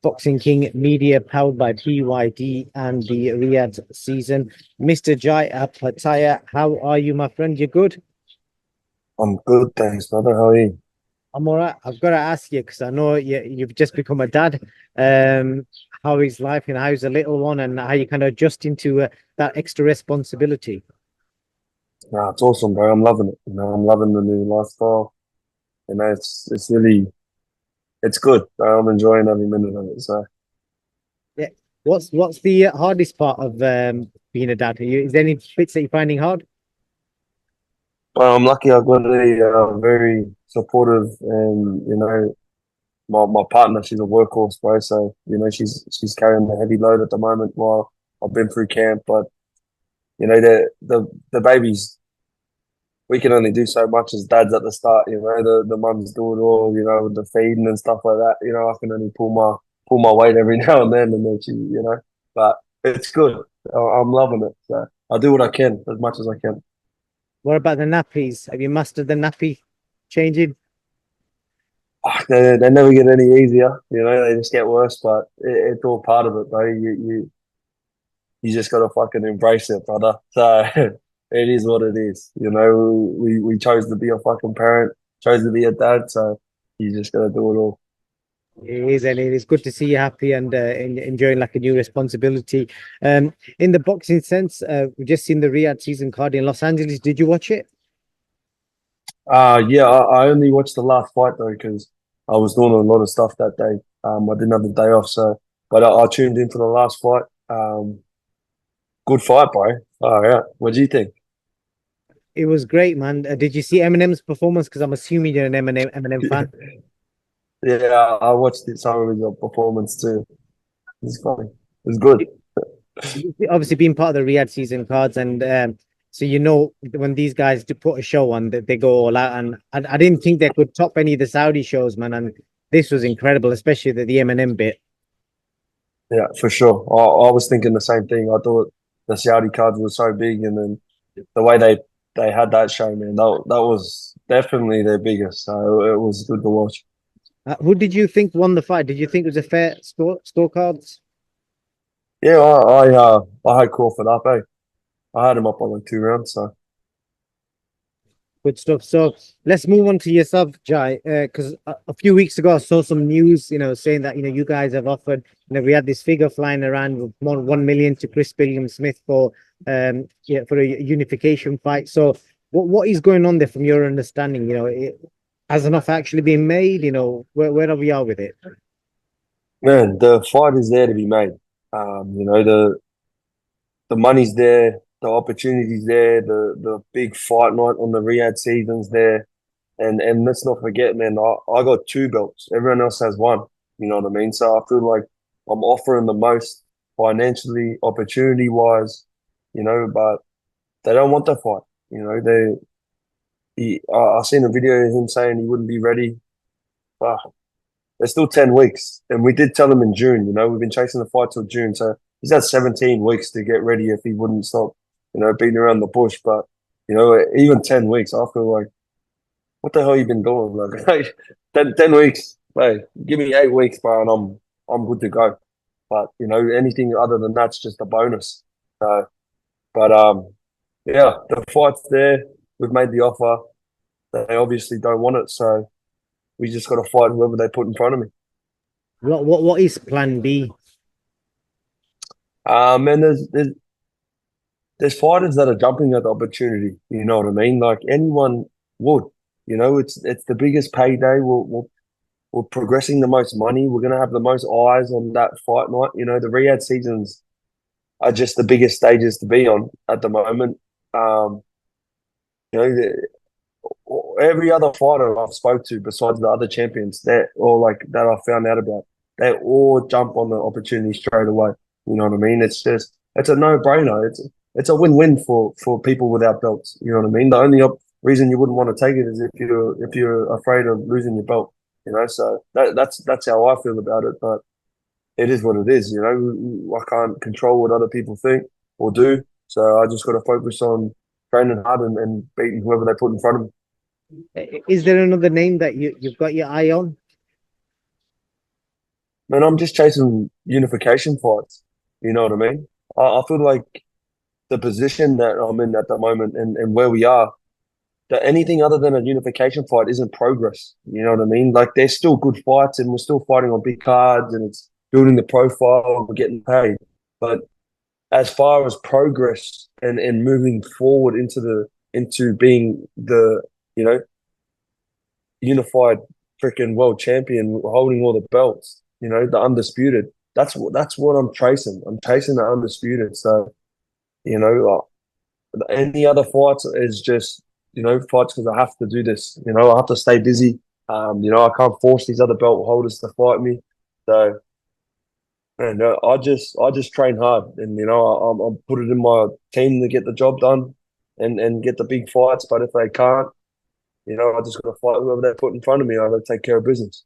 Boxing King Media, powered by BYD and the Riyadh season. Mr. Jai Opetaia, how are you, my friend? You good? I'm good, thanks, brother. How are you? I'm all right. I've got to ask you because I know you've just become a dad. Um, how is life and how's the little one and how you kind of adjusting to that extra responsibility? Nah, it's awesome, bro. I'm loving it. I'm loving the new lifestyle. It's really it's good. I'm enjoying every minute of it. So, Yeah. What's the hardest part of being a dad? Is there any bits that you're finding hard? I'm lucky. I've got a very supportive and my partner. She's a workhorse, bro. So she's carrying the heavy load at the moment while I've been through camp. But the babies. We can only do so much as dads at the start, the mums do it all, with the feeding and stuff like that. I can only pull my weight every now and then but it's good. I'm loving it. So I do what I can as much as I can. What about the nappies? Have you mastered the nappy changing? They never get any easier, they just get worse, but it's all part of it, bro. You just gotta fucking embrace it, brother. So it is what it is. We chose to be a fucking parent, chose to be a dad, so you just gotta do it all. It is, and it is good to see you happy and enjoying like a new responsibility. In the boxing sense, we've just seen the Riyadh season card in Los Angeles. Did you watch it? Yeah, I only watched the last fight though because I was doing a lot of stuff that day. I didn't have the day off, so but I tuned in for the last fight. Good fight, bro. Oh yeah, what do you think? It was great, man. Did you see Eminem's performance? Because I'm assuming you're an Eminem fan. Yeah, I watched some of his performance too. It's funny. It's good. Obviously, being part of the Riyadh season cards, and so when these guys do put a show on, that they go all out. And I didn't think they could top any of the Saudi shows, man. And this was incredible, especially the Eminem bit. Yeah, for sure. I was thinking the same thing. I thought the Saudi cards were so big, and then the way they had that show, man, that was definitely their biggest. So it was good to watch. Who did you think won the fight? Did you think it was a fair scorecards? Yeah, I had Crawford up, eh? I had him up on like 2 rounds, so Good stuff. So let's move on to yourself, Jai, because a few weeks ago I saw some news, saying that you guys have offered, we had this figure flying around with more 1 million to Chris Billiam Smith for for a unification fight. So what is going on there from your understanding? Has enough actually been made? Where are we are with it? man, the fight is there to be made. The money's there, the opportunity's there, the big fight night on the Riyadh season's there. And let's not forget, man, I got two belts. Everyone else has one. You know what I mean? So I feel like I'm offering the most financially, opportunity wise, but they don't want the fight. I seen a video of him saying he wouldn't be ready. Ah, there's still 10 weeks. And we did tell him in June, we've been chasing the fight till June. So he's had 17 weeks to get ready if he wouldn't stop, beating around the bush. But, even 10 weeks, I feel like, what the hell you been doing? Like, 10 weeks, mate, give me 8 weeks, bro, and I'm good to go. But, anything other than that's just a bonus. So, but yeah, the fight's there. We've made the offer. They obviously don't want it, so we just got to fight whoever they put in front of me. What is Plan B? And there's fighters that are jumping at the opportunity. You know what I mean? Like anyone would. It's the biggest payday. We're progressing the most money. We're gonna have the most eyes on that fight night. The Riyadh seasons are just the biggest stages to be on at the moment. Um, you know, every other fighter I've spoke to besides the other champions that or like that I found out about, they all jump on the opportunity straight away. You know what I mean? It's a no brainer. It's a win win for people without belts. You know what I mean? The only reason you wouldn't want to take it is if you're afraid of losing your belt. So that's how I feel about it. But it is what it is. I can't control what other people think or do. So I just got to focus on training hard and beating whoever they put in front of me. Is there another name that you've got your eye on? man, I'm just chasing unification fights. You know what I mean? I feel like the position that I'm in at the moment and where we are, that anything other than a unification fight isn't progress. You know what I mean? Like there's still good fights and we're still fighting on big cards and it's building the profile, we're getting paid. But as far as progress and moving forward into being the, you know, unified freaking world champion, holding all the belts, you know, the undisputed. That's what I'm chasing. I'm chasing the undisputed. So, you know, any other fights is just, you know, fights because I have to do this. You know, I have to stay busy. You know, I can't force these other belt holders to fight me. So, man, I just train hard, and you know, I'm put it in my team to get the job done, and get the big fights. But if they can't, you know, I just got to fight whoever they put in front of me. I got to take care of business.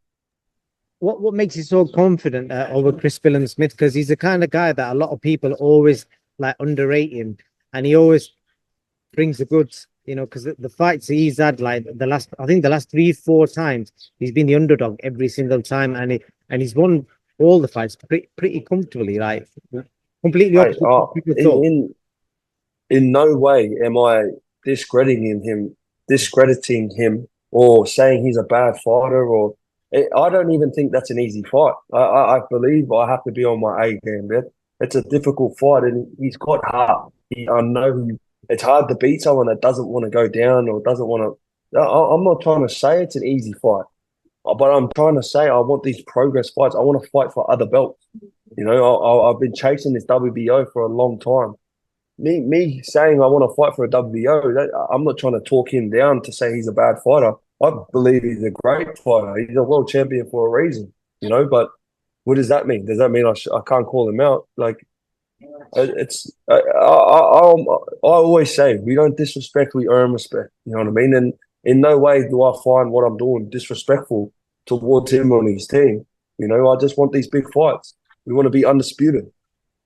What makes you so confident over Chris Smith? Because he's the kind of guy that a lot of people always like underrate him, and he always brings the goods. You know, because the fights he's had, like I think the last 3-4 times, he's been the underdog every single time, and he's won all the fights pretty comfortably, like completely Hey, opposite what people thought. in no way am I discrediting him, or saying he's a bad fighter. Or I don't even think that's an easy fight. I believe I have to be on my A game, man. It's a difficult fight, and he's got heart. I know it's hard to beat someone that doesn't want to go down or doesn't want to. I'm not trying to say it's an easy fight, but I'm trying to say I want these progress fights. I want to fight for other belts. You know, I've been chasing this WBO for a long time. Me saying I want to fight for a WBO, I'm not trying to talk him down to say he's a bad fighter. I believe he's a great fighter. He's a world champion for a reason, you know. But what does that mean? Does that mean I can't call him out? Like, it's I always say we don't disrespect, we earn respect. You know what I mean? And in no way do I find what I'm doing disrespectful towards him on his team. You know, I just want these big fights. We want to be undisputed.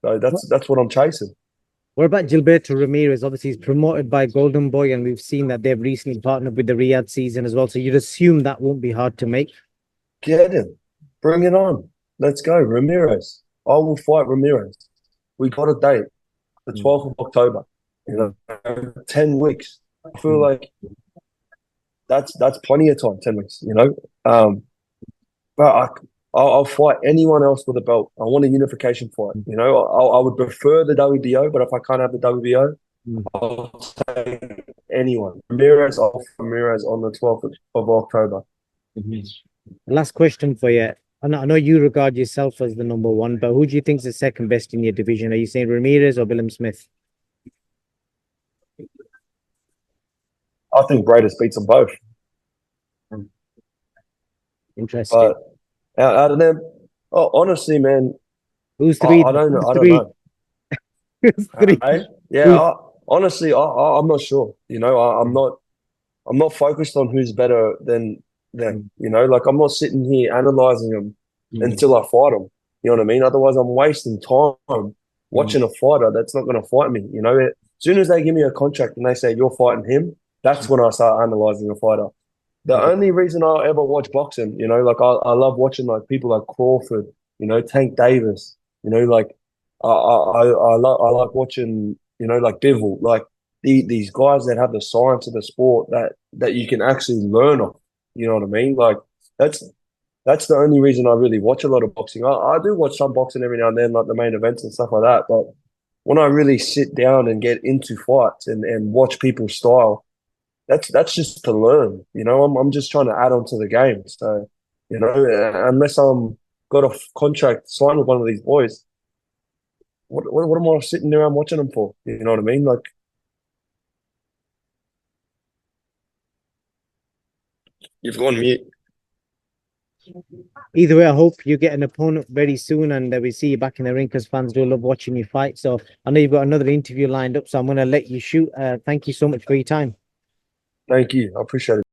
So that's what I'm chasing. What about Gilberto Ramirez? Obviously, he's promoted by Golden Boy, and we've seen that they've recently partnered with the Rad Season as well. So you'd assume that won't be hard to make. Get him. Bring it on. Let's go. Ramirez. I will fight Ramirez. We got a date, the 12th of October. You know, 10 weeks. I feel like that's plenty of time, 10 weeks, you know. But I'll fight anyone else with a belt. I want a unification fight. You know, I would prefer the WBO, but if I can't have the WBO, I'll take anyone. Ramirez, I'll fight Ramirez on the 12th of October. Last question for you. I know you regard yourself as the number one, but who do you think is the second best in your division? Are you saying Ramirez or Eminem Smith? I think Braiders beats them both. Interesting. But out of them, oh, honestly, man, Who's three? I don't know. Who's I don't three? know. Who's three? Yeah, honestly, I'm not sure. You know, I'm not focused on who's better than them. You know, like I'm not sitting here analyzing them until I fight them. You know what I mean? Otherwise, I'm wasting time watching a fighter that's not going to fight me. You know, as soon as they give me a contract and they say you're fighting him, that's when I start analyzing a fighter. The only reason I ever watch boxing, you know, like I love watching like people like CRAWFORD, you know, Tank Davis, you know, like I like watching, you know, like Bivol, like these guys that have the science of the sport that you can actually learn off. You know what I mean? Like that's the only reason I really watch a lot of boxing. I do watch some boxing every now and then, like the main events and stuff like that. But when I really sit down and get into fights and watch people's style, that's just to learn. You know, I'm just trying to add on to the game. So, you know, unless I'm got a contract signed with one of these boys, what am I sitting around watching them for? You know what I mean? Like, you've gone mute. Either way, I hope you get an opponent very soon, and we see you back in the ring, because fans do love watching you fight. So I know you've got another interview lined up, so I'm going to let you shoot. Thank you so much for your time. Thank you. I appreciate it.